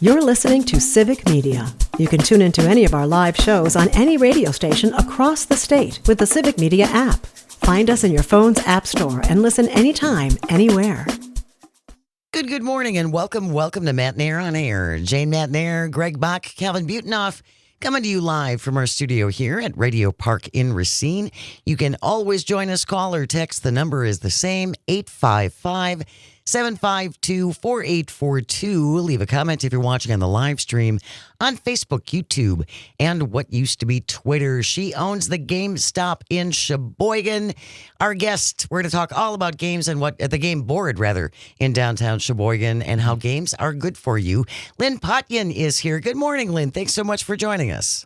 You're listening to Civic Media. You can tune into any of our live shows on any radio station across the state with the Civic Media app. Find us in your phone's app store and listen anytime, anywhere. Good morning and welcome to Matnair on Air. Jane Matnair, Greg Bach, Calvin Butenoff, coming to you live from our studio here at Radio Park in Racine. You can always join us, call or text. The number is the same, 855-752-4842. Leave a comment if you're watching on the live stream on Facebook, YouTube, and what used to be Twitter. She owns the GameStop in Sheboygan. Our guest, we're going to talk all about games and what the game board, rather, in downtown Sheboygan and how games are good for you. Lynn Potyan is here. Good morning, Lynn. Thanks so much for joining us.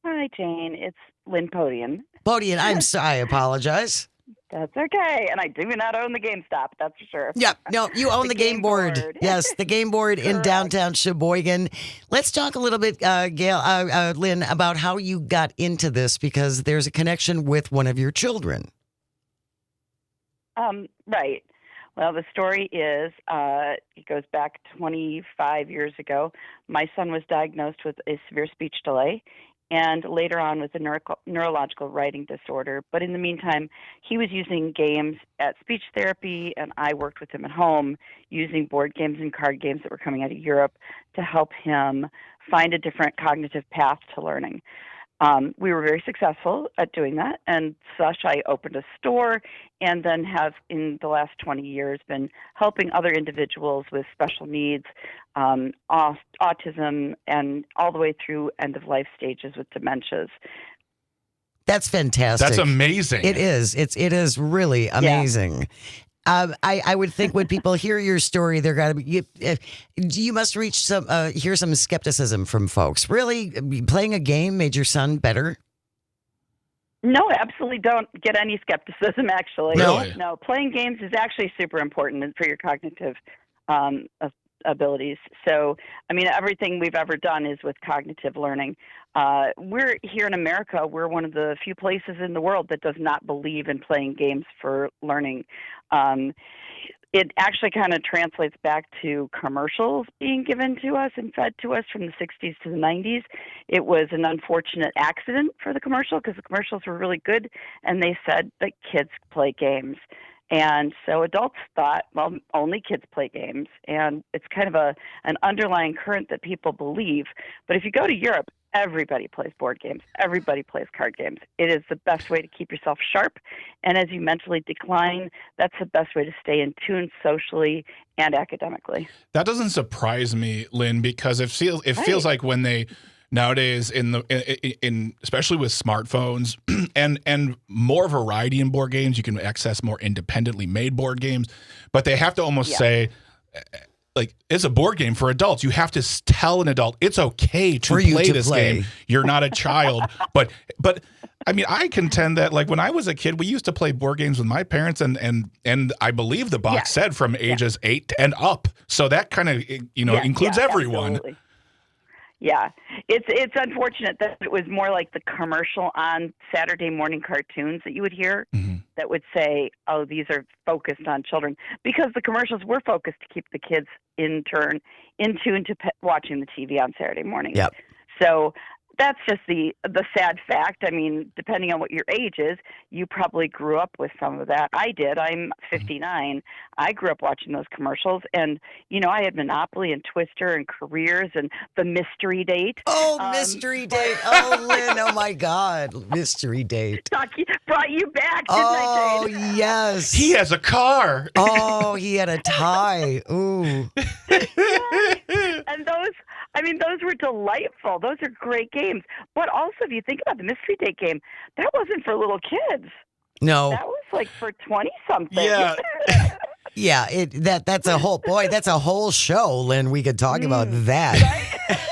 Hi, Jane. It's Lynn Podian. Podian, I'm sorry. I apologize. That's okay. And I do not own the GameStop, that's for sure. Yeah, no, you own the game board. Yes, the game board in downtown Sheboygan. Let's talk a little bit, Lynn, about how you got into this, because there's a connection with one of your children. Right. Well, the story is, it goes back 25 years ago. My son was diagnosed with a severe speech delay, and later on with a neurological writing disorder. But in the meantime, he was using games at speech therapy, and I worked with him at home using board games and card games that were coming out of Europe to help him find a different cognitive path to learning. We were very successful at doing that, and such I opened a store and then have, in the last 20 years, been helping other individuals with special needs, autism, and all the way through end-of-life stages with dementias. That's fantastic. That's amazing. It is. It is really amazing. Yeah. I would think when people hear your story, they're going to be. You must hear some skepticism from folks. Really, playing a game made your son better? No, absolutely don't get any skepticism. Actually, Really? No. Playing games is actually super important for your cognitive abilities. So, I mean, everything we've ever done is with cognitive learning. We're here in America. We're one of the few places in the world that does not believe in playing games for learning. It actually kind of translates back to commercials being given to us and fed to us from the 60s to the 90s. It was an unfortunate accident for the commercial because the commercials were really good, and they said that kids play games. And so adults thought, well, only kids play games, and it's kind of an underlying current that people believe. But if you go to Europe, everybody plays board games. Everybody plays card games. It is the best way to keep yourself sharp, and as you mentally decline, that's the best way to stay in tune socially and academically. That doesn't surprise me, Lynn, because it feels like when they nowadays in especially with smartphones and more variety in board games, you can access more independently made board games, but they have to almost say, like, it's a board game for adults. You have to tell an adult it's okay to play this game. You're not a child. but I mean, I contend that, like, when I was a kid, we used to play board games with my parents, and I believe the box said from ages 8 and up. So that kind of includes everyone. Absolutely. Yeah, it's unfortunate that it was more like the commercial on Saturday morning cartoons that you would hear that would say, oh, these are focused on children, because the commercials were focused to keep the kids in tune to watching the TV on Saturday morning. Yep. So that's just the sad fact. I mean, depending on what your age is, you probably grew up with some of that. I did. I'm 59. I grew up watching those commercials, and I had Monopoly and Twister and Careers and The Mystery Date. Oh, Mystery Date. Oh, Lynn. Oh my God, Mystery Date. Brought you back, didn't I, Jane? Oh, yes. He has a car. Oh, he had a tie. Ooh. And those were delightful. Those are great games. But also, if you think about the Mystery Date game, that wasn't for little kids. No. That was like for 20-something. Yeah. Yeah, that's a whole show, Lynn. We could talk about that.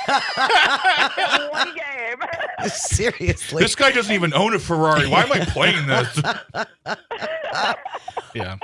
Right? One game. Seriously. This guy doesn't even own a Ferrari. Why am I playing this? Yeah.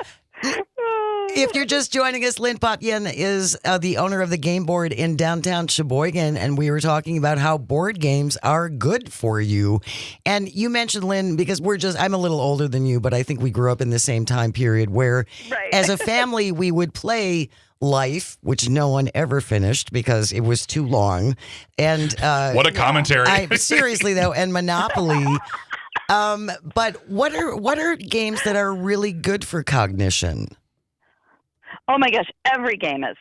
If you're just joining us, Lynn Potyan is the owner of the game board in downtown Sheboygan, and we were talking about how board games are good for you. And you mentioned, Lynn, because I'm a little older than you, but I think we grew up in the same time period where, as a family, we would play Life, which no one ever finished because it was too long. And what a commentary. Seriously though, and Monopoly. But what are games that are really good for cognition? Oh my gosh, every game is.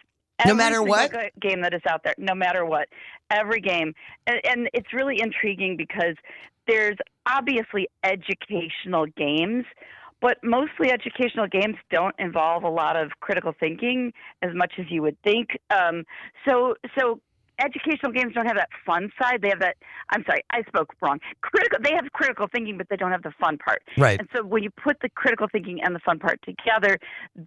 No matter what? Game that is out there, no matter what, every game. And it's really intriguing because there's obviously educational games, but mostly educational games don't involve a lot of critical thinking as much as you would think. So educational games don't have that fun side. They have that. I'm sorry, I spoke wrong. They have critical thinking, but they don't have the fun part. Right. And so when you put the critical thinking and the fun part together,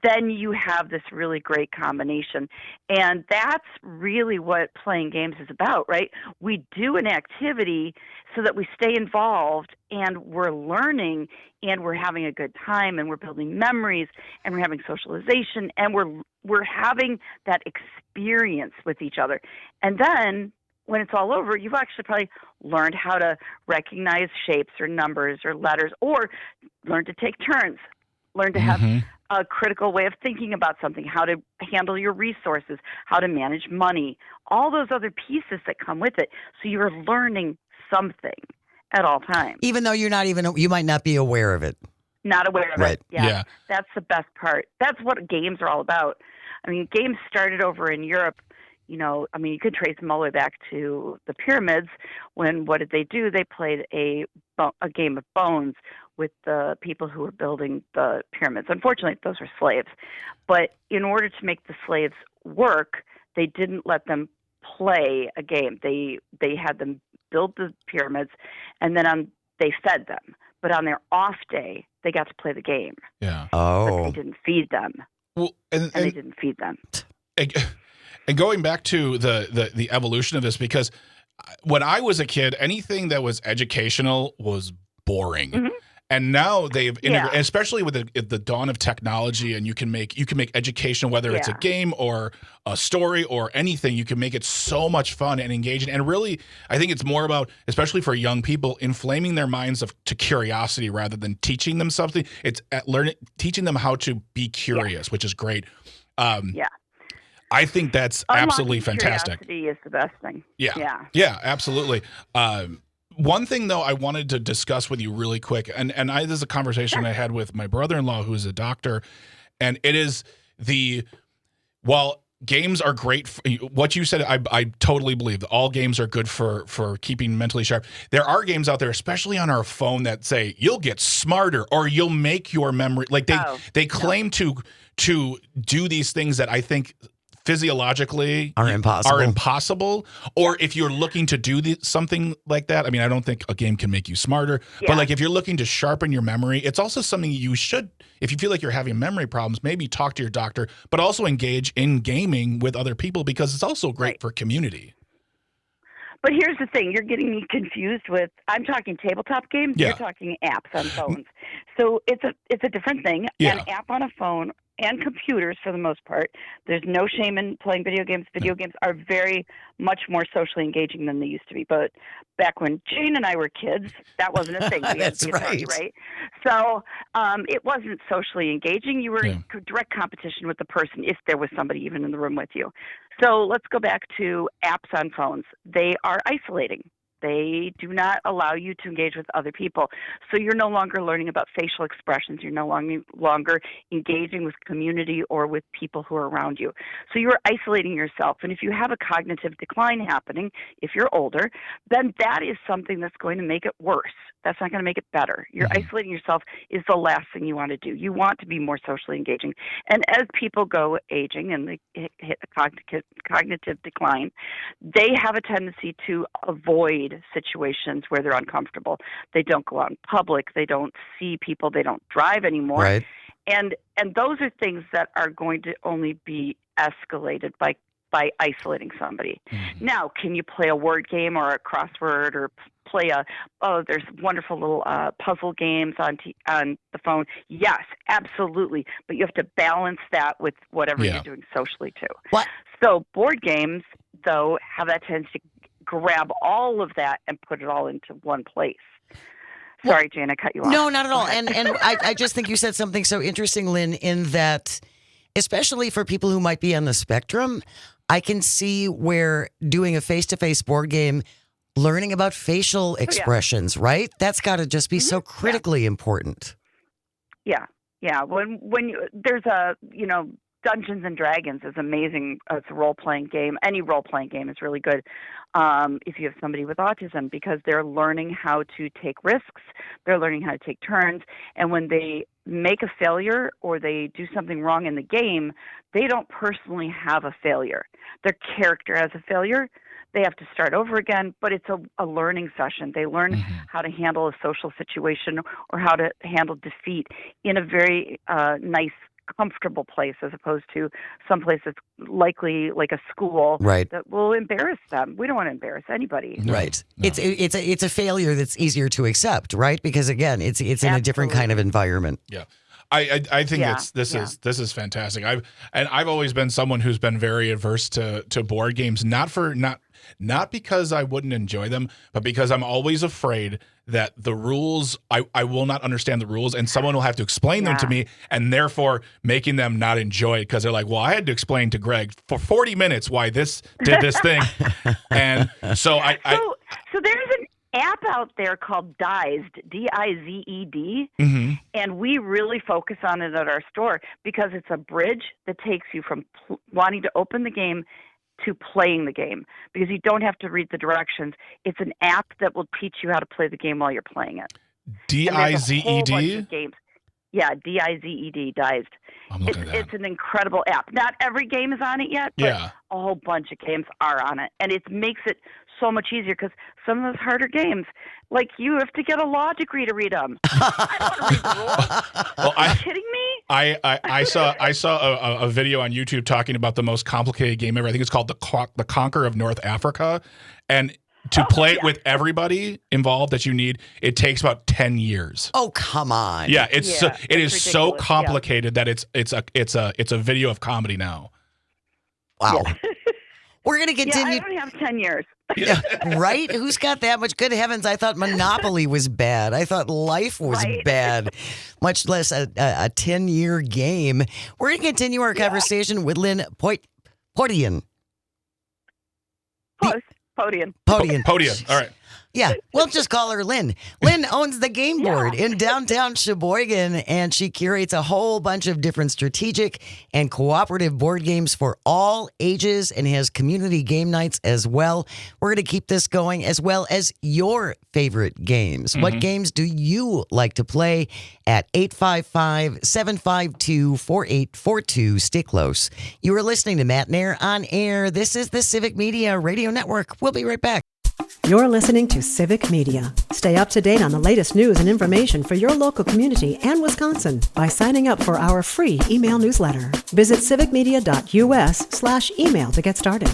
then you have this really great combination. And that's really what playing games is about, right? We do an activity so that we stay involved and we're learning and we're having a good time and we're building memories and we're having socialization and we're having that experience with each other. And then when it's all over, you've actually probably learned how to recognize shapes or numbers or letters, or learn to take turns, learn to have a critical way of thinking about something, how to handle your resources, how to manage money, all those other pieces that come with it. So you're learning something at all times. Even though you might not be aware of it. Not aware of Right. it. Yeah. That's the best part. That's what games are all about. I mean, games started over in Europe. You could trace them all the way back to the pyramids when what did they do? They played a game of bones with the people who were building the pyramids. Unfortunately, those were slaves. But in order to make the slaves work, they didn't let them play a game. They had them build the pyramids, and then they fed them. But on their off day, they got to play the game. Yeah. Oh. But they didn't feed them. Well, and they didn't feed them. And going back to the evolution of this, because when I was a kid, anything that was educational was boring. Mm-hmm. And now they've integrated, especially with the dawn of technology, and you can make education, whether it's a game or a story or anything, you can make it so much fun and engaging. And really, I think it's more about, especially for young people, inflaming their minds to curiosity rather than teaching them something. It's teaching them how to be curious, which is great. I think that's absolutely fantastic. Curiosity is the best thing. Yeah, absolutely. One thing, though, I wanted to discuss with you really quick, and this is a conversation I had with my brother-in-law, who is a doctor, and it is while games are great, what you said, I totally believe that all games are good for keeping mentally sharp. There are games out there, especially on our phone, that say you'll get smarter or you'll make your memory, like they claim to do these things that I think physiologically are impossible. Or if you're looking to do something like that, I mean, I don't think a game can make you smarter, but like if you're looking to sharpen your memory, it's also something you should, if you feel like you're having memory problems, maybe talk to your doctor, but also engage in gaming with other people, because it's also great for community. But here's the thing, you're getting me confused with, I'm talking tabletop games, you're talking apps on phones. So it's a different thing. An app on a phone and computers, for the most part, there's no shame in playing video games. Video games are very much more socially engaging than they used to be. But back when Jane and I were kids, that wasn't a thing. That's right. So it wasn't socially engaging. You were in direct competition with the person if there was somebody even in the room with you. So let's go back to apps on phones. They are isolating. They do not allow you to engage with other people. So you're no longer learning about facial expressions. You're no longer engaging with community or with people who are around you. So you're isolating yourself. And if you have a cognitive decline happening, if you're older, then that is something that's going to make it worse. That's not going to make it better. You're isolating yourself is the last thing you want to do. You want to be more socially engaging. And as people go aging and they hit a cognitive decline, they have a tendency to avoid situations where they're uncomfortable. They don't go out in public. They don't see people. They don't drive anymore. Right. And those are things that are going to only be escalated by isolating somebody. Now, can you play a word game or a crossword or play there's wonderful little puzzle games on the phone? Yes, absolutely. But you have to balance that with whatever you're doing socially too. What? So board games, though, have that tendency to grab all of that and put it all into one place. Sorry, Jane, I cut you off. No, not at all. And I just think you said something so interesting, Lynn, in that especially for people who might be on the spectrum, I can see where doing a face-to-face board game, learning about facial expressions, right? That's got to just be so critically important. Yeah. When there's Dungeons and Dragons is amazing. It's a role-playing game. Any role-playing game is really good if you have somebody with autism, because they're learning how to take risks. They're learning how to take turns. And when they make a failure or they do something wrong in the game, they don't personally have a failure. Their character has a failure. They have to start over again, but it's a learning session. They learn how to handle a social situation or how to handle defeat in a very nice, comfortable place, as opposed to some place that's likely like a school that will embarrass them. We don't want to embarrass anybody. Right. No. It's a failure that's easier to accept, right? Because again, it's in a different kind of environment. Yeah. I think this is fantastic. I've always been someone who's been very averse to board games, not because I wouldn't enjoy them, but because I'm always afraid that the rules, I will not understand the rules, and someone will have to explain them to me, and therefore making them not enjoy it, because they're like, well, I had to explain to Greg for 40 minutes why this did this thing. And so So there's an app out there called Dized, D-I-Z-E-D, and we really focus on it at our store because it's a bridge that takes you from wanting to open the game to playing the game, because you don't have to read the directions. It's an app that will teach you how to play the game while you're playing it. D-I-Z-E-D? Yeah, D-I-Z-E-D, Dized. It's an incredible app. Not every game is on it yet, but a whole bunch of games are on it. And it makes it so much easier, because some of those harder games, like, you have to get a law degree to read them. I don't want to read the rules. Well, are you kidding me? I saw a video on YouTube talking about the most complicated game ever. I think it's called the Conquer of North Africa. And to play it with everybody involved that you need, it takes about 10 years. Oh, come on. Yeah, it is ridiculous. So complicated that it's a video of comedy now. Wow. We're going to continue. I don't have 10 years. Yeah, right? Who's got that much? Good heavens, I thought Monopoly was bad. I thought life was bad, much less a 10-year game. We're going to continue our conversation with Lynn Podian. Podian. All right. Yeah, we'll just call her Lynn. Lynn owns the Game Board in downtown Sheboygan, and she curates a whole bunch of different strategic and cooperative board games for all ages and has community game nights as well. We're going to keep this going, as well as your favorite games. What games do you like to play at 855-752-4842? Stay close. You are listening to Matt Nair on Air. This is the Civic Media Radio Network. We'll be right back. You're listening to Civic Media. Stay up to date on the latest news and information for your local community and Wisconsin by signing up for our free email newsletter. Visit civicmedia.us/email to get started.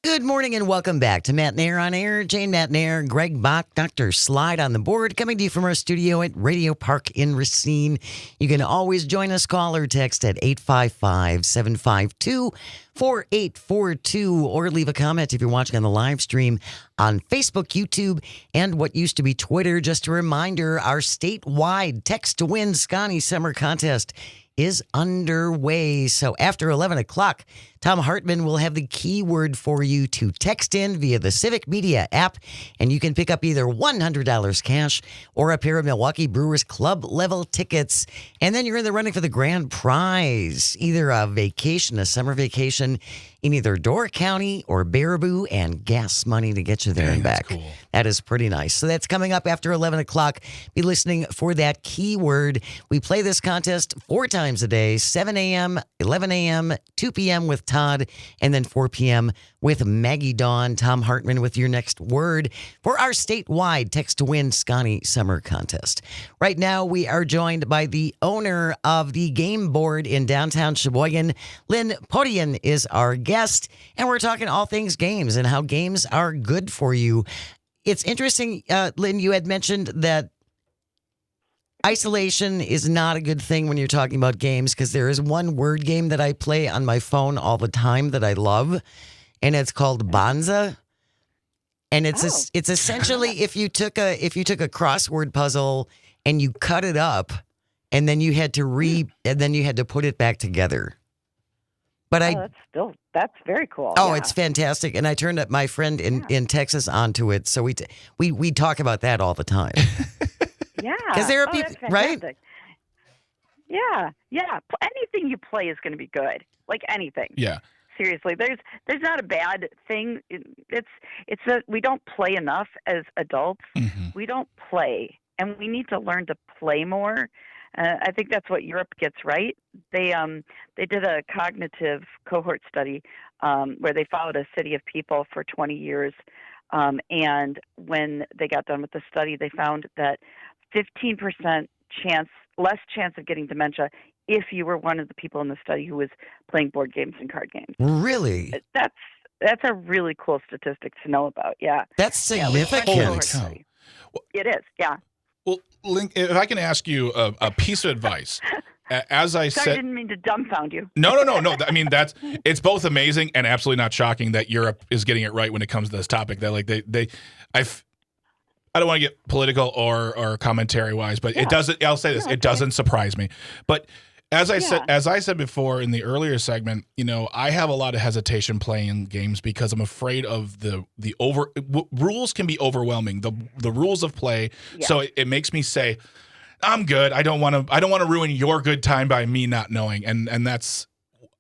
Good morning and welcome back to Matt Nair on Air. Jane Matt Nair, Greg Bach, Dr. Slide on the board, coming to you from our studio at Radio Park in Racine. You can always join us, call or text at 855-752-4842, or leave a comment if you're watching on the live stream on Facebook, YouTube, and what used to be Twitter. Just a reminder, our statewide Text to Win Scotty Summer Contest is underway. So after 11 o'clock, Tom Hartman will have the keyword for you to text in via the Civic Media app, and you can pick up either $100 cash or a pair of Milwaukee Brewers club level tickets. And then you're in the running for the grand prize, either a vacation, a summer vacation in either Door County or Baraboo, and gas money to get you there and back. Cool. That is pretty nice. So that's coming up after 11 o'clock. Be listening for that keyword. We play this contest 4 times a day, 7 a.m., 11 a.m., 2 p.m. with Todd, and then 4 p.m. with Maggie Dawn. Tom Hartman with your next word for our statewide Text to Win Scotty Summer Contest. Right now, we are joined by the owner of the Game Board in downtown Sheboygan. Lynn Podian is our guest, and we're talking all things games and how games are good for you. It's interesting, Lynn, you had mentioned that isolation is not a good thing when you're talking about games, because there is one word game that I play on my phone all the time that I love, and it's called Bonza. And it's essentially if you took a crossword puzzle and you cut it up and then you had to and then you had to put it back together. But that's very cool. Oh, yeah. it's fantastic. And I turned up my friend in Texas onto it. So we talk about that all the time. Yeah. Because there are people, right? Yeah. Anything you play is going to be good. Like anything. Yeah. Seriously, there's not a bad thing. It's that we don't play enough as adults. Mm-hmm. We don't play, and we need to learn to play more. I think that's what Europe gets right. They did a cognitive cohort study where they followed a city of people for 20 years, and when they got done with the study, they found that 15% less chance of getting dementia if you were one of the people in the study who was playing board games and card games. Really? That's a really cool statistic to know about. Yeah. That's significant. Well, it is. Yeah. Well, Link, if I can ask you a piece of advice. As I Sorry, said, I didn't mean to dumbfound you. No. I mean, it's both amazing and absolutely not shocking that Europe is getting it right when it comes to this topic. That like I don't want to get political or commentary wise, but it doesn't. I'll say this: it doesn't surprise me. But as I said before in the earlier segment, I have a lot of hesitation playing games because I'm afraid of the rules can be overwhelming. The rules of play, so it makes me say, I'm good. I don't want to ruin your good time by me not knowing. And that's.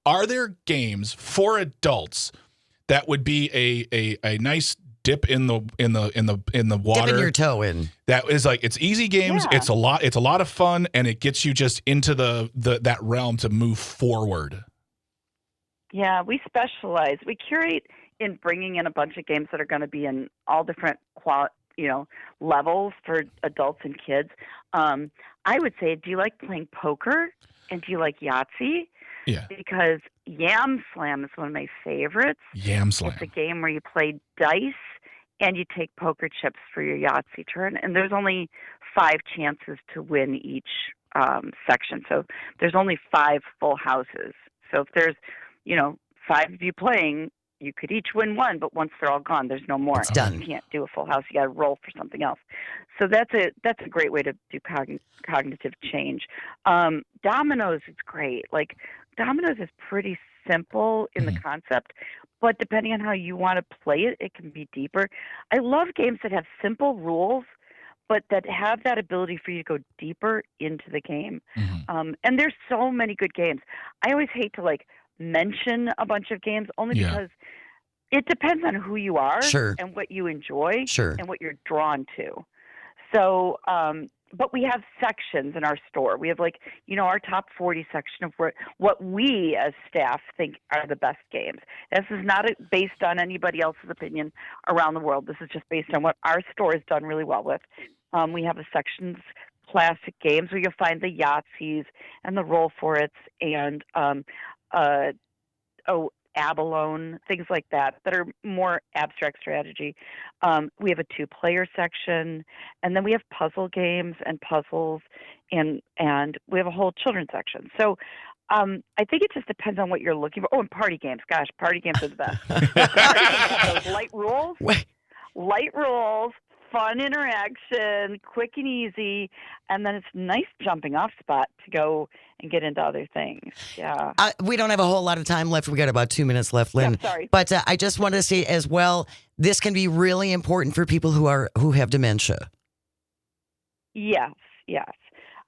Are there games for adults that would be a nice dip in the water, dipping your toe in? That is like, it's easy games. Yeah. It's a lot of fun, and it gets you just into that realm to move forward. Yeah, we specialize. We curate in bringing in a bunch of games that are going to be in all different levels for adults and kids. I would say, do you like playing poker, and do you like Yahtzee? Yeah. Because Yam Slam is one of my favorites. Yam Slam. It's a game where you play dice and you take poker chips for your Yahtzee turn, and there's only 5 chances to win each section. So there's only 5 full houses. So if there's, 5 of you playing, you could each win 1, but once they're all gone, there's no more. It's done. You can't do a full house. You got to roll for something else. So that's a great way to do cognitive change. Dominoes is great. Like, Dominoes is pretty simple in the concept, but depending on how you want to play it, it can be deeper. I love games that have simple rules, but that have that ability for you to go deeper into the game. Mm-hmm. And there's so many good games. I always hate to mention a bunch of games only because it depends on who you are and what you enjoy and what you're drawn to. So, but we have sections in our store. We have our top 40 section of what we as staff think are the best games. This is not based on anybody else's opinion around the world. This is just based on what our store has done really well with. We have a sections classic games where you'll find the Yahtzees and the Roll For It's and Abalone, things like that are more abstract strategy. We have a 2-player section, and then we have puzzle games and puzzles, and we have a whole children's section. So I think it just depends on what you're looking for. Oh, and party games. Gosh, party games are the best. Those light rules, fun interaction, quick and easy, and then it's a nice jumping off spot to go and get into other things. Yeah. We don't have a whole lot of time left. We got about 2 minutes left, Lynn. Yeah, sorry. But I just wanted to say as well, this can be really important for people who have dementia. Yes.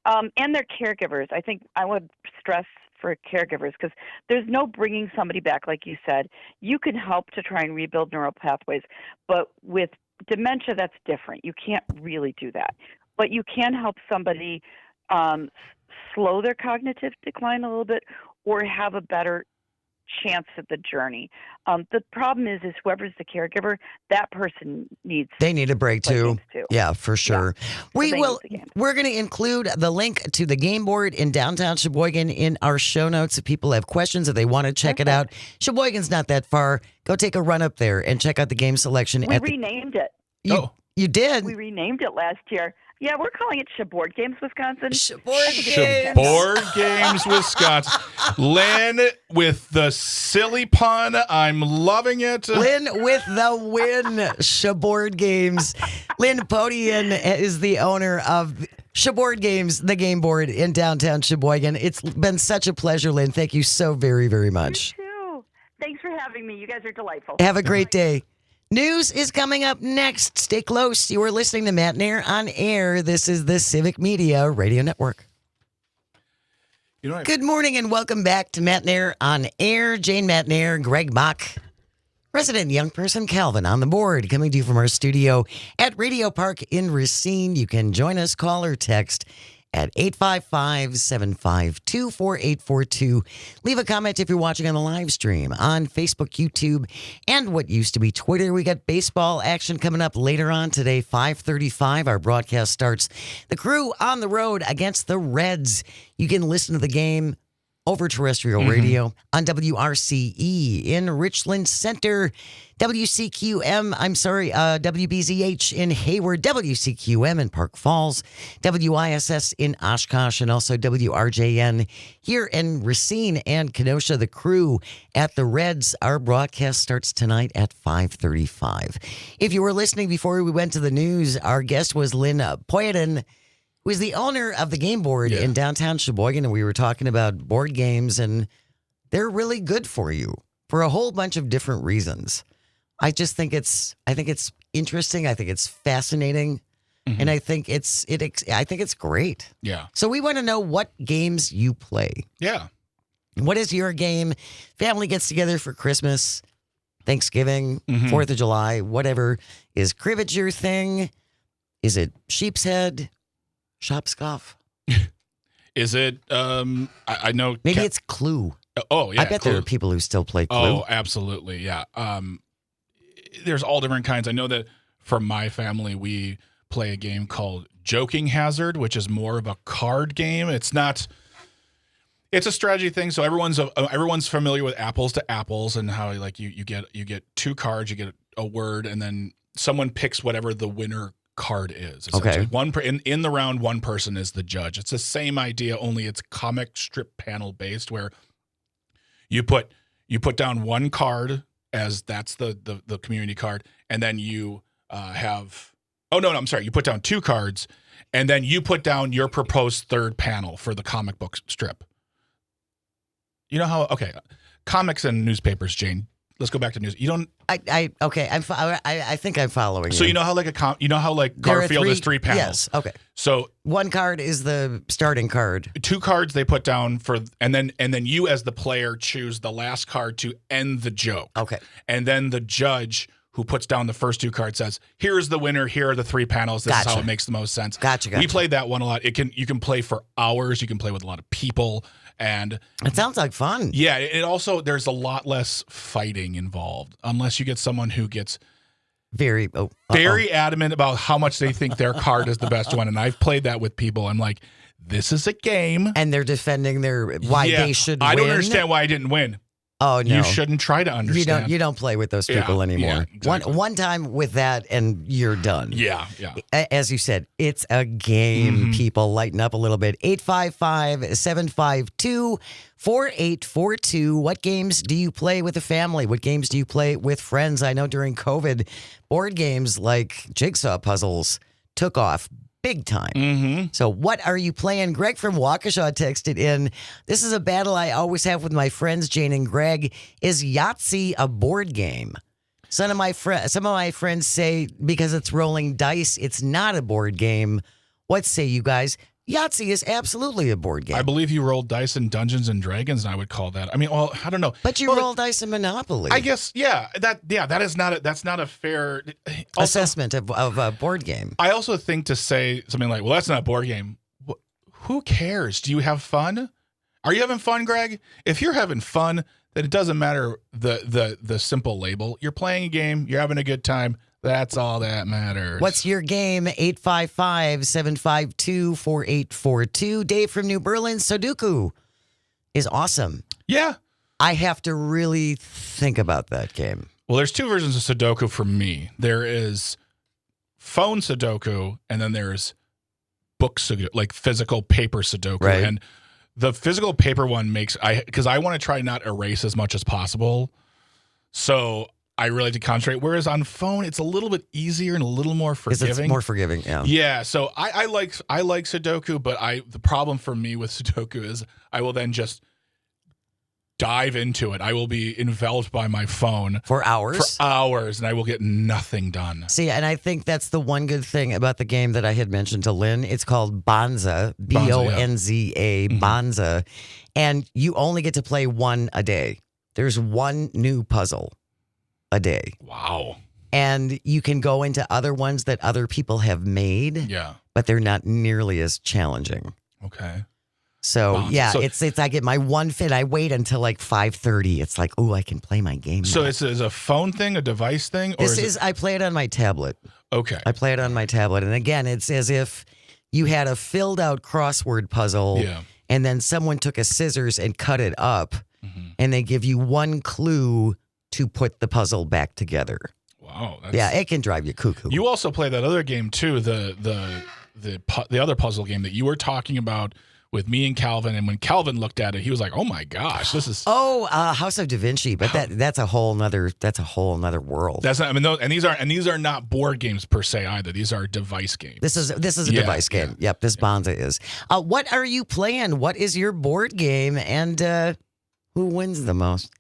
And their caregivers. I think I would stress for caregivers because there's no bringing somebody back, like you said. You can help to try and rebuild neural pathways, but with dementia, that's different. You can't really do that. But you can help somebody slow their cognitive decline a little bit or have a better chance at the journey. The problem is whoever's the caregiver, that person they need a break too. Yeah, for sure. Yeah. We're going to include the link to the game board in downtown Sheboygan in our show notes. If people have questions, if they want to check it out, Sheboygan's not that far. Go take a run up there and check out the game selection. We renamed it. You did? We renamed it last year. Yeah, we're calling it Shaboard Games, Wisconsin. Board Games, Wisconsin. Lynn with the silly pun. I'm loving it. Lynn with the win. Shaboard Games. Lynn Podian is the owner of Shaboard Games, the game board in downtown Sheboygan. It's been such a pleasure, Lynn. Thank you so very, very much. You too. Thanks for having me. You guys are delightful. Have a great day. News is coming up next. Stay close. You are listening to Matt Nair on Air. This is the Civic Media Radio Network. Good morning and welcome back to Matt Nair on Air. Jane Matt Nair, Greg Bach, resident young person Calvin on the board, coming to you from our studio at Radio Park in Racine. You can join us, call or text at 855-752-4842. Leave a comment if you're watching on the live stream on Facebook, YouTube, and what used to be Twitter. We got baseball action coming up later on today, 5:35. Our broadcast starts. The Crew on the road against the Reds. You can listen to the game over terrestrial radio on WRCE in Richland Center, WBZH in Hayward, WCQM in Park Falls, WISS in Oshkosh, and also WRJN here in Racine and Kenosha. The Crew at the Reds. Our broadcast starts tonight at 5:35. If you were listening before we went to the news, our guest was Lynn Poyadin, who is the owner of the game board in downtown Sheboygan, and we were talking about board games, and they're really good for you for a whole bunch of different reasons. I think it's interesting. I think it's fascinating, and I think it's great. Yeah. So we want to know what games you play. Yeah. What is your game? Family gets together for Christmas, Thanksgiving, 4th of July, whatever. Is cribbage your thing? Is it sheep's head? Shopscoff? Is it, I know. Maybe it's Clue. Oh, yeah. I bet there are people who still play Clue. Oh, absolutely. Yeah. There's all different kinds. I know that for my family, we play a game called Joking Hazard, which is more of a card game. It's a strategy thing. So everyone's familiar with Apples to Apples and how like you get two cards, you get a word, and then someone picks whatever the winner card is. Okay. In the round, one person is the judge. It's the same idea, only it's comic strip panel based, where you put down one card as that's the community card, and then you you put down two cards, and then you put down your proposed third panel for the comic book strip. You know how? Okay, comics and newspapers, Jane. Let's go back to news. You don't. I think I'm following. So you know how Garfield is three panels. Yes. Okay. So one card is the starting card. Two cards they put down and then you as the player choose the last card to end the joke. Okay. And then the judge who puts down the first two cards says, "Here is the winner. Here are the three panels. This is how it makes the most sense." Gotcha. We played that one a lot. You can play for hours. You can play with a lot of people. And it sounds like fun. Yeah, it also, there's a lot less fighting involved unless you get someone who gets very adamant about how much they think their card is the best one. And I've played that with people. I'm like, this is a game. And they're defending why they should win. I don't understand why I didn't win. Oh, no. You shouldn't try to understand. You don't play with those people anymore. Yeah, exactly. One time with that and you're done. Yeah. As you said, it's a game. People lighten up a little bit. 855-752-4842. What games do you play with the family? What games do you play with friends? I know during COVID, board games like jigsaw puzzles took off big time. So what are you playing? Greg from Waukesha texted in, "This is a battle I always have with my friends, Jane and Greg. Is Yahtzee a board game? Some of my friends say because it's rolling dice, it's not a board game. What say you guys?" Yahtzee is absolutely a board game. I believe you roll dice in Dungeons and Dragons, and I would call that. I mean, well, I don't know. But you roll dice in Monopoly. I guess, that's not a fair assessment of a board game. I also think to say something like, "Well, that's not a board game." Who cares? Do you have fun? Are you having fun, Greg? If you're having fun, then it doesn't matter the simple label. You're playing a game. You're having a good time. That's all that matters. What's your game? 855-752-4842. Dave from New Berlin. Sudoku is awesome. Yeah. I have to really think about that game. Well, there's two versions of Sudoku for me. There is phone Sudoku, and then there's book Sudoku, like physical paper Sudoku. Right. And the physical paper one because I want to try not erase as much as possible. So I really like to concentrate. Whereas on phone, it's a little bit easier and a little more forgiving. It's more forgiving, yeah. Yeah, so I like Sudoku, but the problem for me with Sudoku is I will then just dive into it. I will be enveloped by my phone For hours? and I will get nothing done. See, and I think that's the one good thing about the game that I had mentioned to Lynn. It's called Bonza, Bonza, Bonza, and you only get to play one a day. There's one new puzzle a day. Wow. And you can go into other ones that other people have made, Yeah. but they're not nearly as challenging. Okay. So, Wow. yeah, So- it's I get my one fit. I wait until like 5:30. It's like, oh, I can play my game So now. it's a phone thing, a device thing, or I play it on my tablet. okay? I play it on my tablet. And again, it's as if you had a filled out crossword puzzle Yeah. and then someone took a scissors and cut it up and they give you one clue to put the puzzle back together. Wow. Yeah, it can drive you cuckoo. You also play that other game too, the other puzzle game that you were talking about with me and Calvin. And when Calvin looked at it, he was like, "Oh my gosh, this is." House of Da Vinci, but that's a whole nother world. That's not. I mean, these are not board games per se either. These are device games. This is a Yeah, device game. yeah. Yep, this Bonza is. What are you playing? What is your board game? And who wins the most?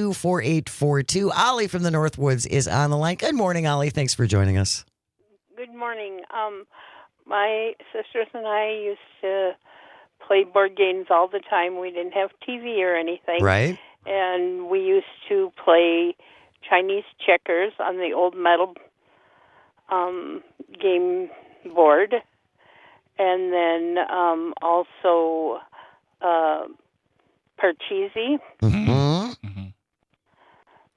855-752-4842. Ollie from the Northwoods is on the line. Good morning, Ollie. Thanks for joining us. Good morning. My sisters and I used to play board games all the time. We didn't have TV or anything. Right? And we used to play Chinese checkers on the old metal game board. And then also Parcheesi. Mm-hmm.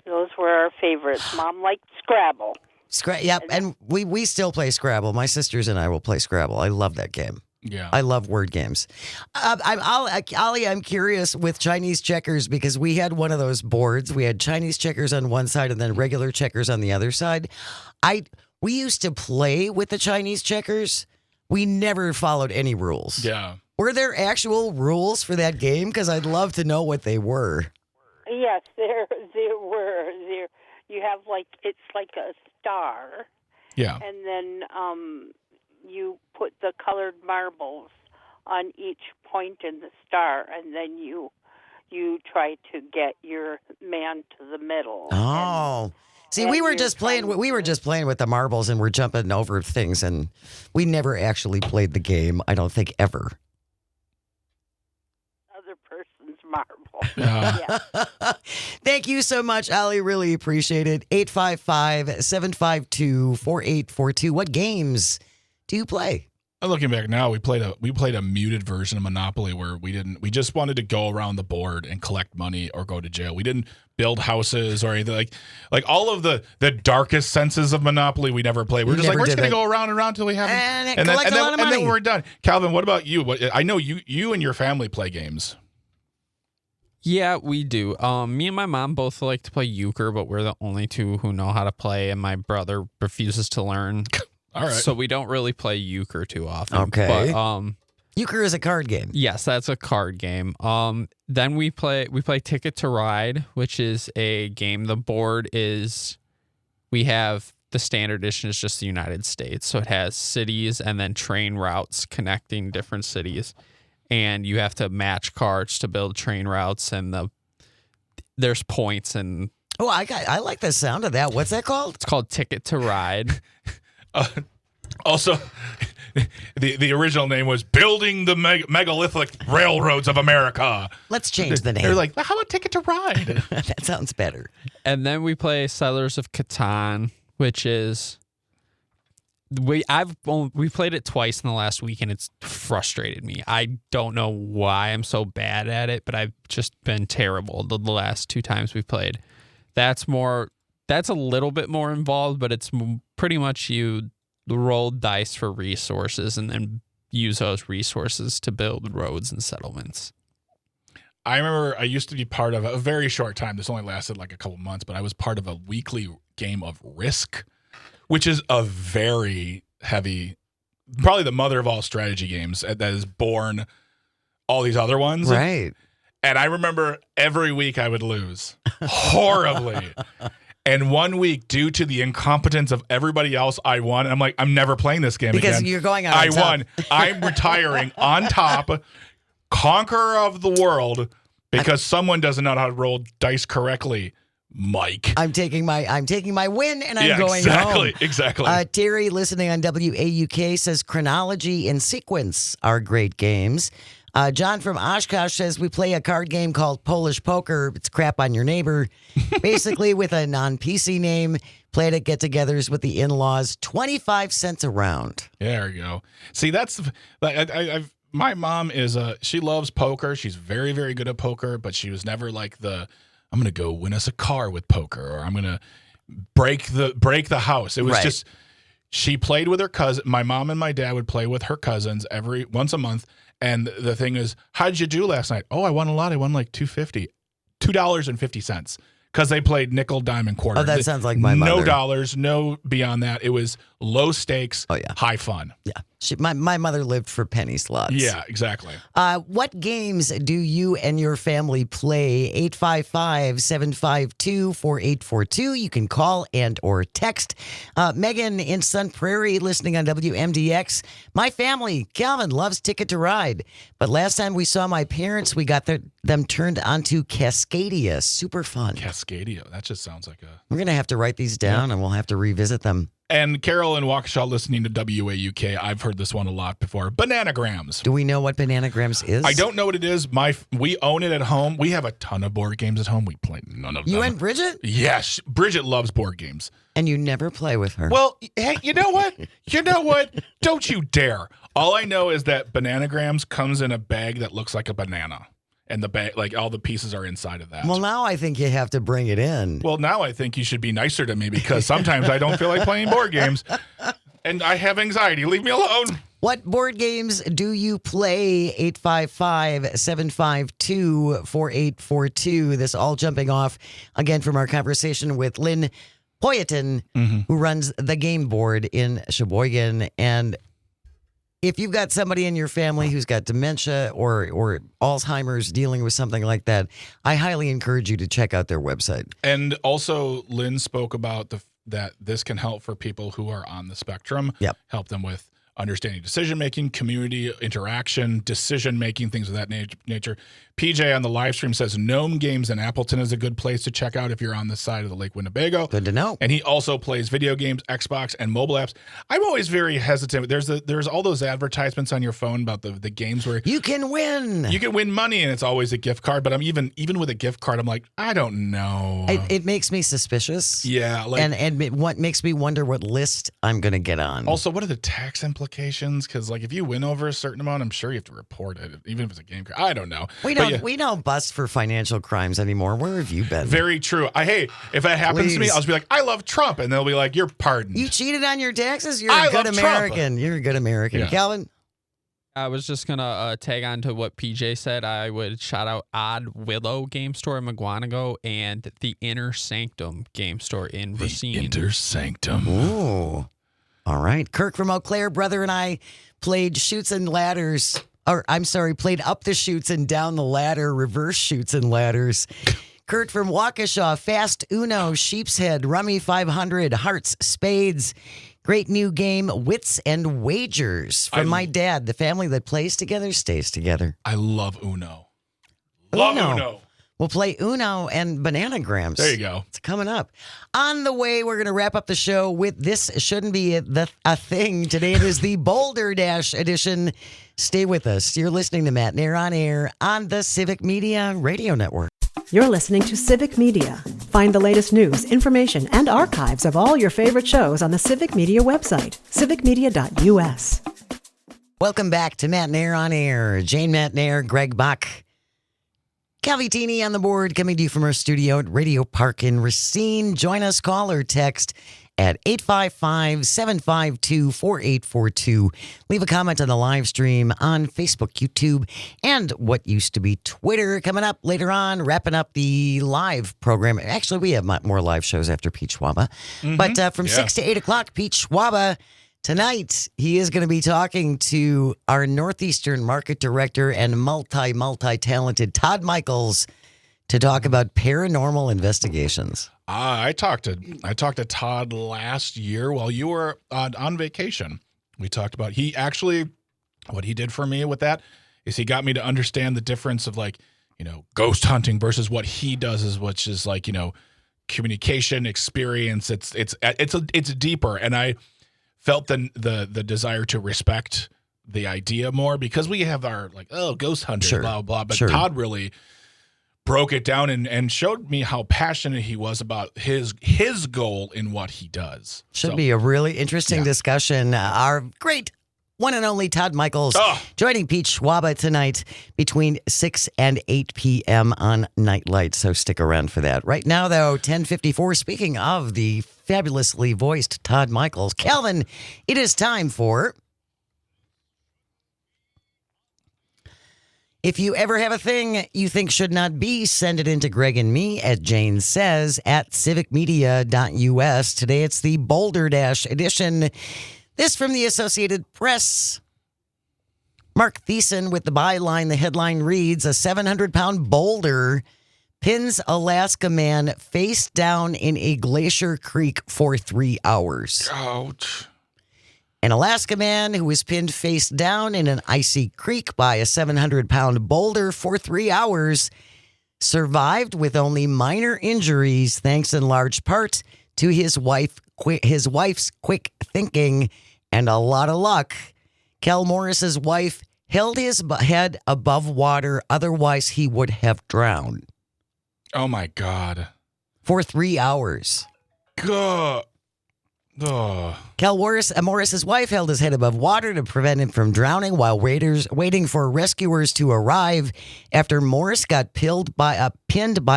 Those were our favorites. Mom liked Scrabble. Yep, and we still play Scrabble. My sisters and I will play Scrabble. I love that game. Yeah. I love word games. Ollie, I'm curious with Chinese checkers because we had one of those boards. We had Chinese checkers on one side and then regular checkers on the other side. We used to play with the Chinese checkers. We never followed any rules. Yeah. Were there actual rules for that game? Because I'd love to know what they were. Yes, there were. You have it's like a star. Yeah. And then you put the colored marbles on each point in the star, and then you try to get your man to the middle. Oh. See, and we were you're just playing with the marbles and we're jumping over things and we never actually played the game, I don't think ever. Other person's marble. Yeah. Yeah. Thank you so much, Allie. Really appreciate it. 855-752-4842. What games do you play? Looking back now, we played a muted version of Monopoly where we just wanted to go around the board and collect money or go to jail. We didn't build houses or anything like all of the darkest senses of Monopoly. We never played. We're just never we're just did gonna that. go around and around until we have And then collect a lot of and then money. we're done. Calvin, what about you? I know you and your family play games. Yeah, we do. Me and my mom both like to play euchre, but we're the only two who know how to play, and my brother refuses to learn. All right. So we don't really play euchre too often. Okay. But Euchre is a card game. yes, that's a card game. Then we play Ticket to Ride, which is a game. The board is we have the standard edition is just the United States, so it has cities and then train routes connecting different cities, and you have to match cards to build train routes, and there's points, and Oh, I like the sound of that. What's that called? it's called Ticket to Ride. Also, the original name was Building the Megalithic Railroads of America. Let's change the name. They're like, how about Ticket to Ride? That sounds better. And then we play Settlers of Catan, which is we played it twice in the last week, and it's frustrated me. I don't know why I'm so bad at it, but I've just been terrible the last two times we've played. That's a little bit more involved, but it's pretty much you roll dice for resources and then use those resources to build roads and settlements. I remember I used to be part of a very short time. This only lasted like a couple months, but I was part of a weekly game of Risk, which is a very heavy, probably the mother of all strategy games that has born all these other ones. Right. And I remember every week I would lose horribly. And one week, due to the incompetence of everybody else, I won. And I'm like, I'm never playing this game Because again. you're going out I on top. won. I'm retiring on top, conqueror of the world, because someone doesn't know how to roll dice correctly. Mike. I'm taking my win and I'm going exactly, home. Exactly. Terry, listening on WAUK, says Chronology and Sequence are great games. John from Oshkosh says we play a card game called Polish Poker. It's crap on your neighbor. Basically with a non-PC name. Played at get-togethers with the in-laws. 25 cents a round. There you go. See, that's my mom is she loves poker. She's very, very good at poker, but she was never like I'm going to go win us a car with poker, or I'm going to break the house. It was Right. just, she played with her cousin. My mom and my dad would play with her cousins once a month. And the thing is, how did you do last night? Oh, I won a lot. I won like $2.50. Because they played nickel, dime, and quarter. Oh, that sounds like my mother. No dollars, no beyond that. It was low stakes, high fun. Yeah. My mother lived for penny slots. Yeah, exactly. What games do you and your family play? 855-752-4842. You can call and or text. Megan in Sun Prairie listening on WMDX. My family, Calvin, loves Ticket to Ride. But last time we saw my parents, we got them turned onto Cascadia. Super fun. Cascadia. That just sounds like a... We're going to have to write these down and we'll have to revisit them. And Carol in Waukesha listening to WAUK, I've heard this one a lot before. Bananagrams. Do we know what Bananagrams is? I don't know what it is. We own it at home. We have a ton of board games at home. We play none of them. You and Bridget? Yes. Bridget loves board games. And you never play with her. Well, hey, you know what? Don't you dare. All I know is that Bananagrams comes in a bag that looks like a banana. And the bag, like all the pieces are inside of that. Well, now I think you have to bring it in. Well, now I think you should be nicer to me, because sometimes I don't feel like playing board games and I have anxiety. Leave me alone. What board games do you play? 855-752-4842. This all jumping off again from our conversation with Lynn Poyetin, who runs the game board in Sheboygan. And if you've got somebody in your family who's got dementia or Alzheimer's, dealing with something like that, I highly encourage you to check out their website. And also, Lynn spoke about that this can help for people who are on the spectrum. Yep. Help them with understanding decision-making, community interaction, decision-making, things of that nature. PJ on the live stream says Gnome Games in Appleton is a good place to check out if you're on this side of the Lake Winnebago. Good to know. And he also plays video games, Xbox, and mobile apps. I'm always very hesitant. There's all those advertisements on your phone about the games where you can win. You can win money, and it's always a gift card. But I'm even with a gift card, I'm like, I don't know. It makes me suspicious. Yeah, what makes me wonder what list I'm going to get on. Also, what are the tax implications? Because if you win over a certain amount, I'm sure you have to report it, even if it's a game card. I don't know. We don't bust for financial crimes anymore. Where have you been? Very true. If that happens to me, I'll just be like, I love Trump, and they'll be like, you're pardoned. You cheated on your taxes? You're a good American. Trump. You're a good American. Yeah. Calvin? I was just going to tag on to what PJ said. I would shout out Odd Willow Game Store in McGuanago and the Inner Sanctum Game Store in Racine. The Inner Sanctum. Ooh. All right. Kirk from Eau Claire, brother, and I played Chutes and Ladders. Played up the chutes and down the ladder, reverse chutes and ladders. Kurt from Waukesha, Fast Uno, Sheep's Head, Rummy 500, Hearts, Spades. Great new game, Wits and Wagers. From my dad, the family that plays together stays together. I love Uno. Love Uno. We'll play Uno and Bananagrams. There you go. It's coming up. On the way, we're going to wrap up the show with This Shouldn't Be a Thing. Today it is the Boulder Dash edition. Stay with us. You're listening to Matt Nair on Air on the Civic Media Radio Network. You're listening to Civic Media. Find the latest news, information, and archives of all your favorite shows on the Civic Media website, civicmedia.us. Welcome back to Matt Nair on Air. Jane Matt Nair, Greg Buck. Calvitini on the board, coming to you from our studio at Radio Park in Racine. Join us, call or text at 855-752-4842. Leave a comment on the live stream on Facebook, YouTube, and what used to be Twitter. Coming up later on, wrapping up the live program. Actually, we have more live shows after Pete Schwaba. But from 6 to 8 o'clock, Pete Schwaba Tonight, he is going to be talking to our Northeastern Market Director and multi-talented Todd Michaels to talk about paranormal investigations. I talked to Todd last year while you were on vacation. We talked about what he did for me with that is he got me to understand the difference of ghost hunting versus what he does which is communication experience. It's deeper, and I felt the desire to respect the idea more because we have our ghost hunters, Sure. blah blah. But Sure. Todd really broke it down and showed me how passionate he was about his goal in what he does. Should be a really interesting discussion. Our great one and only Todd Michaels joining Pete Schwaba tonight between 6 and 8 p.m. on Nightlight, so stick around for that. Right now, though, 10:54, speaking of the fabulously voiced Todd Michaels, Calvin, it is time for... If you ever have a thing you think should not be, send it in to Greg and me at Jane Says at civicmedia.us. Today it's the Boulder Dash edition. This from the Associated Press. Mark Thiessen with the byline. The headline reads, a 700-pound boulder pins Alaska man face down in a glacier creek for 3 hours. Ouch. An Alaska man who was pinned face down in an icy creek by a 700-pound boulder for 3 hours survived with only minor injuries, thanks in large part to his wife's quick thinking and a lot of luck. Kel Morris's wife held his head above water, otherwise he would have drowned. Oh my God. For 3 hours. God. Oh. Kel Morris's wife held his head above water to prevent him from drowning while waiting for rescuers to arrive after Morris got pinned by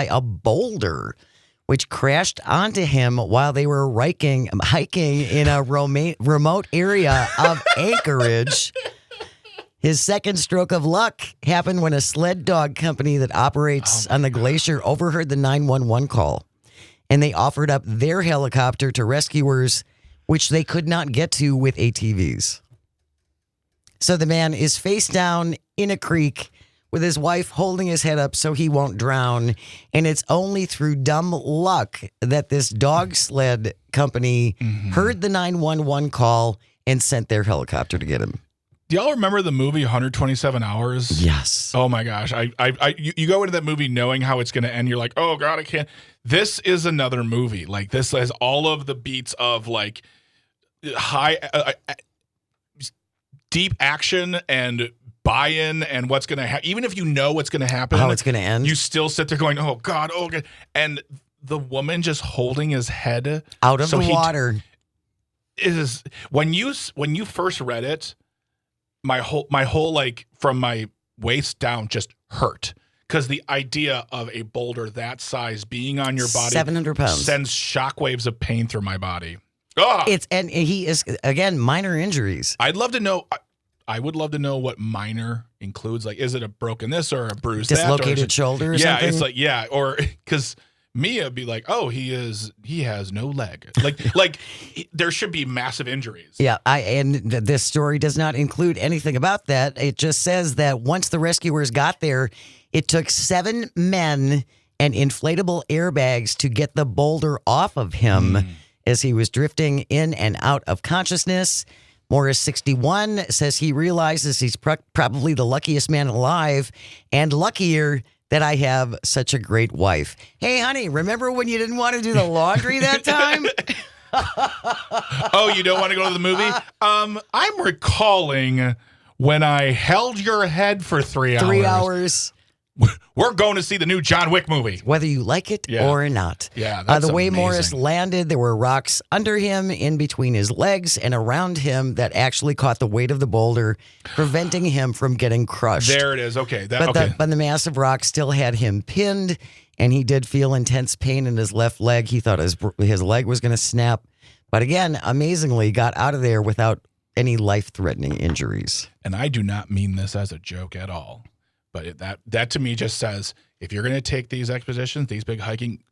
a boulder, which crashed onto him while they were hiking in a remote area of Anchorage. His second stroke of luck happened when a sled dog company that operates on the glacier overheard the 911 call. And they offered up their helicopter to rescuers, which they could not get to with ATVs. So the man is face down in a creek with his wife holding his head up so he won't drown. And it's only through dumb luck that this dog sled company heard the 911 call and sent their helicopter to get him. Do y'all remember the movie 127 Hours? Yes. Oh my gosh. You go into that movie knowing how it's going to end. You're like, oh God, I can't. This is another movie. Like, this has all of the beats of like high, deep action and buy-in and what's going to happen. Even if you know what's going to happen, How it's going to end. you still sit there going, oh God, oh God. And the woman just holding his head Out of the water. Is when you first read it, my whole like from my waist down just hurt because the idea of a boulder that size being on your body, 700 pounds, sends shockwaves of pain through my body. Ugh. And he is again minor injuries. I'd love to know. I would love to know what minor includes. Like, is it a broken this or a bruised Dislocated shoulder? Or something? It's like or because Mia be like, oh, he has no leg. Like there should be massive injuries. Yeah, this story does not include anything about that. It just says that once the rescuers got there, it took 7 men and inflatable airbags to get the boulder off of him as he was drifting in and out of consciousness. Morris, 61, says he realizes he's probably the luckiest man alive and luckier that I have such a great wife. Hey, honey, remember when you didn't want to do the laundry that time? Oh, you don't want to go to the movie? I'm recalling when I held your head for 3 hours. 3 hours. We're going to see the new John Wick movie. Whether you like it or not. Yeah, that's the way amazing. Morris landed, there were rocks under him, in between his legs, and around him that actually caught the weight of the boulder, preventing him from getting crushed. There it is. Okay. But the massive rock still had him pinned, and he did feel intense pain in his left leg. He thought his leg was going to snap. But again, amazingly, got out of there without any life-threatening injuries. And I do not mean this as a joke at all. But that to me just says, if you're going to take these expeditions, these big hiking,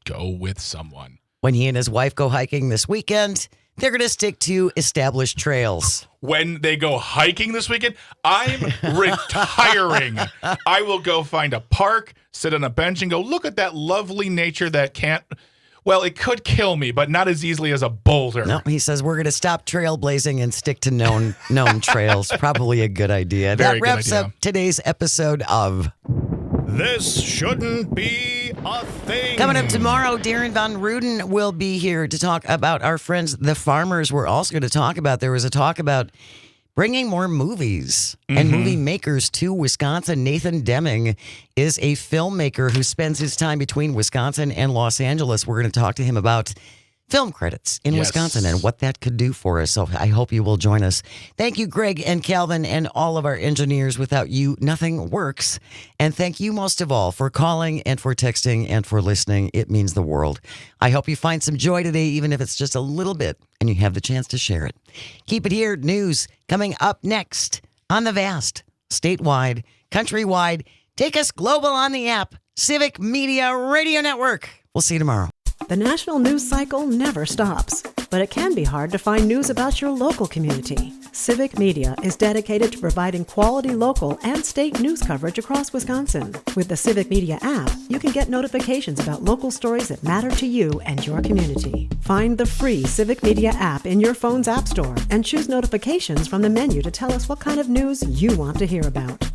go with someone. When he and his wife go hiking this weekend, They're going to stick to established trails. When they go hiking this weekend, I'm retiring. I will go find a park, sit on a bench, and go, look at that lovely nature that can't, well, it could kill me, but not as easily as a boulder. No, he says we're going to stop trailblazing and stick to known trails. Probably a good idea. Very that wraps good idea. up today's episode of This shouldn't be a thing. Coming up tomorrow, Darren Von Ruden will be here to talk about our friends, the farmers. We're also going to talk about, there was a talk about bringing more movies and movie makers to Wisconsin. Nathan Deming is a filmmaker who spends his time between Wisconsin and Los Angeles. We're going to talk to him about film credits in Wisconsin and what that could do for us. So I hope you will join us. Thank you, Greg and Calvin and all of our engineers. Without you, nothing works. And thank you most of all for calling and for texting and for listening. It means the world. I hope you find some joy today, even if it's just a little bit, and you have the chance to share it. Keep it here. News coming up next on the vast, statewide, countrywide, take us global on the app, Civic Media Radio Network. We'll see you tomorrow. The national news cycle never stops, but it can be hard to find news about your local community. Civic Media is dedicated to providing quality local and state news coverage across Wisconsin. With the Civic Media app, you can get notifications about local stories that matter to you and your community. Find the free Civic Media app in your phone's app store and choose notifications from the menu to tell us what kind of news you want to hear about.